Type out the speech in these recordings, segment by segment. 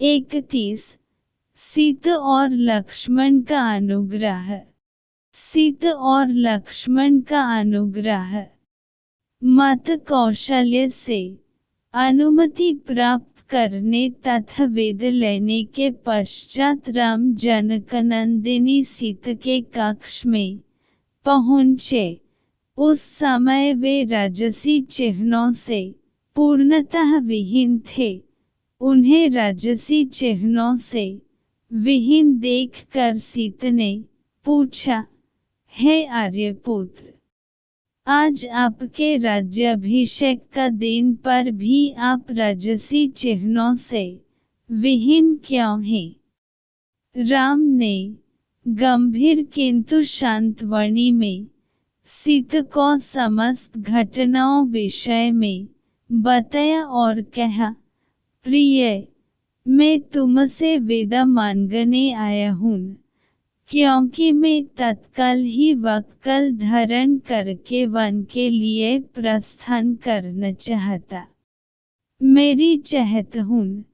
31 सीता और लक्ष्मण का अनुग्रह। सीता और लक्ष्मण का अनुग्रह। माता कौशल्य से अनुमति प्राप्त करने तथा वेद लेने के पश्चात राम जनकनंदिनी सीता के कक्ष में पहुँचे। उस समय वे राजसी चिह्नों से पूर्णतः विहीन थे। उन्हें राजसी चिह्नों से विहीन देखकर सीता ने पूछा, हे आर्यपुत्र, आज आपके राज्याभिषेक का दिन पर भी आप राजसी चिह्नों से विहीन क्यों हैं? राम ने गंभीर किंतु शांत वाणी में सीता को समस्त घटनाओं विषय में बताया और कहा, प्रिय, मैं तुमसे विदा मांगने आया हूँ, क्योंकि मैं तत्काल ही वक्कल धारण करके वन के लिए प्रस्थान करना चाहता। मेरी चाहत हूँ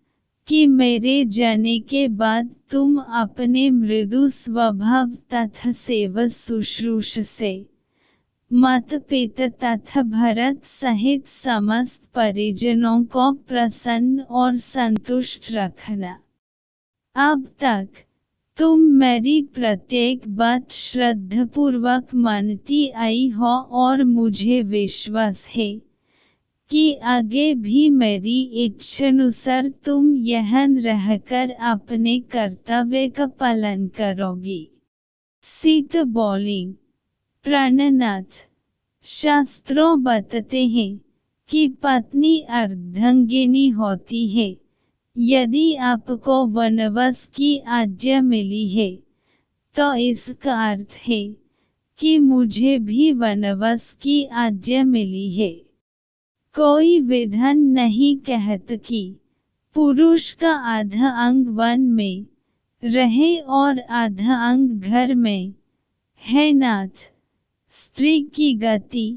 कि मेरे जाने के बाद तुम अपने मृदु स्वभाव तथा सेवा शुश्रूष से माता पिता तथा भरत सहित समस्त परिजनों को प्रसन्न और संतुष्ट रखना। अब तक तुम मेरी प्रत्येक बात श्रद्धापूर्वक मानती आई हो और मुझे विश्वास है कि आगे भी मेरी इच्छानुसार तुम यहाँ रहकर अपने कर्तव्य का पालन करोगी। सीता बोली, प्राणनाथ, शास्त्रों बताते हैं कि पत्नी अर्धांगिनी होती है। यदि आपको वनवास की आज्ञा मिली है तो इसका अर्थ है कि मुझे भी वनवास की आज्ञा मिली है। कोई विधान नहीं कहता कि पुरुष का आधा अंग वन में रहे और आधा अंग घर में। है नाथ, स्त्री की गति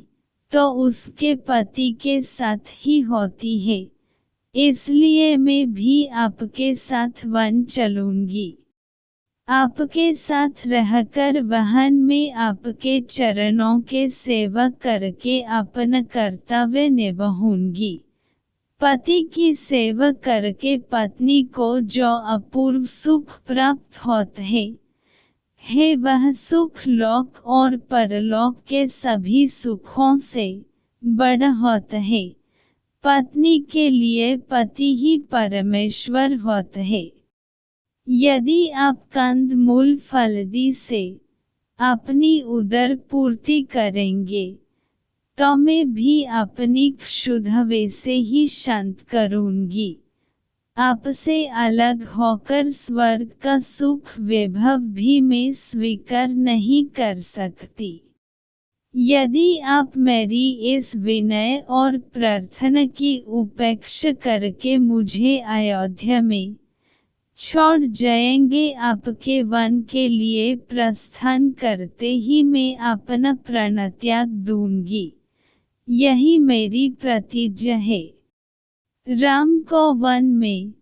तो उसके पति के साथ ही होती है, इसलिए मैं भी आपके साथ वन चलूंगी। आपके साथ रहकर वहन में आपके चरणों के सेवा करके अपना कर्तव्य निभाऊंगी। पति की सेवा करके पत्नी को जो अपूर्व सुख प्राप्त होता है वह सुख लोक और परलोक के सभी सुखों से बड़ा होता है। पत्नी के लिए पति ही परमेश्वर होता है। यदि आप कंद मूल फलदी से अपनी उदर पूर्ति करेंगे तो मैं भी अपनी क्षुधा वैसे ही शांत करूंगी। आपसे अलग होकर स्वर्ग का सुख वैभव भी मैं स्वीकार नहीं कर सकती। यदि आप मेरी इस विनय और प्रार्थना की उपेक्षा करके मुझे अयोध्या में छोड़ जाएंगे, आपके वन के लिए प्रस्थान करते ही मैं अपना प्राणत्याग दूंगी। यही मेरी प्रतिज्ञा है। राम को वन में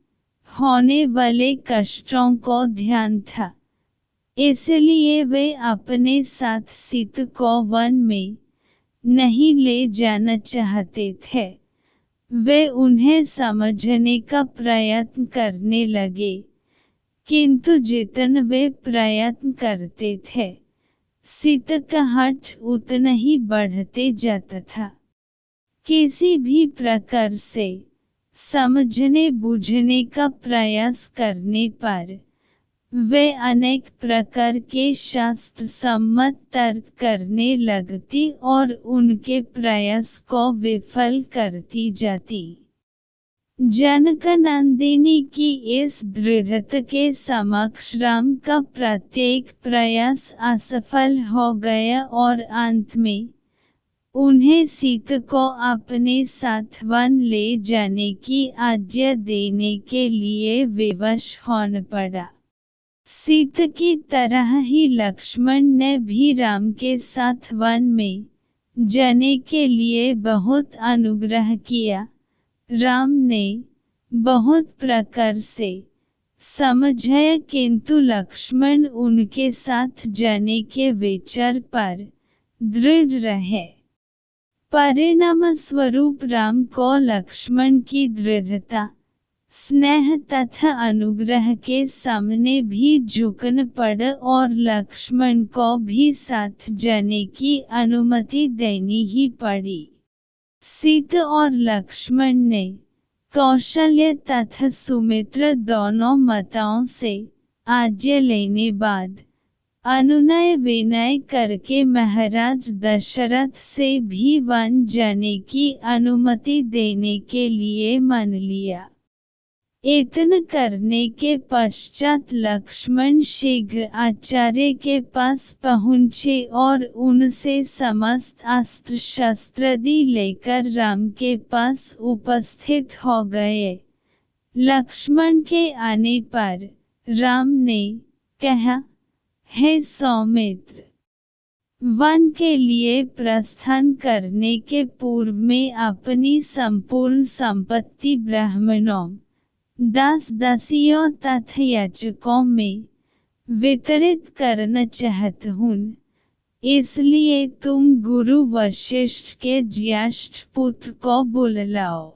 होने वाले कष्टों को ध्यान था, इसलिए वे अपने साथ सीता को वन में नहीं ले जाना चाहते थे। वे उन्हें समझने का प्रयत्न करने लगे, किंतु जितना वे प्रयत्न करते थे सीता का हठ उतना ही बढ़ते जाता था। किसी भी प्रकार से समझने बूझने का प्रयास करने पर वे अनेक प्रकार के शास्त्र सम्मत तर्क करने लगती और उनके प्रयास को विफल करती जाती। जनकनंदिनी की इस दृढ़ता के समक्ष राम का प्रत्येक प्रयास असफल हो गया और अंत में उन्हें सीता को अपने साथ वन ले जाने की आज्ञा देने के लिए विवश होना पड़ा। सीता की तरह ही लक्ष्मण ने भी राम के साथ वन में जाने के लिए बहुत अनुग्रह किया। राम ने बहुत प्रकार से समझय, किंतु लक्ष्मण उनके साथ जाने के विचार पर दृढ़ रहे। परिणाम स्वरूप राम को लक्ष्मण की दृढ़ता, स्नेह तथा अनुग्रह के सामने भी झुकन पड़ और लक्ष्मण को भी साथ जाने की अनुमति देनी ही पड़ी। सीता और लक्ष्मण ने कौशल्य तथा सुमित्रा दोनों माताओं से आज्ञा लेने बाद अनुनय विनय करके महाराज दशरथ से भी वन जाने की अनुमति देने के लिए मान लिया। इतना करने के पश्चात लक्ष्मण शीघ्र आचार्य के पास पहुँचे और उनसे समस्त अस्त्र शस्त्रादि लेकर राम के पास उपस्थित हो गए। लक्ष्मण के आने पर राम ने कहा, हे सौमित्र, वन के लिए प्रस्थान करने के पूर्व में अपनी संपूर्ण संपत्ति ब्राह्मणों, दास दासियों तथा याचकों में वितरित करना चाहता हूँ। इसलिए तुम गुरु वशिष्ठ के ज्येष्ठ पुत्र को बुलाओ।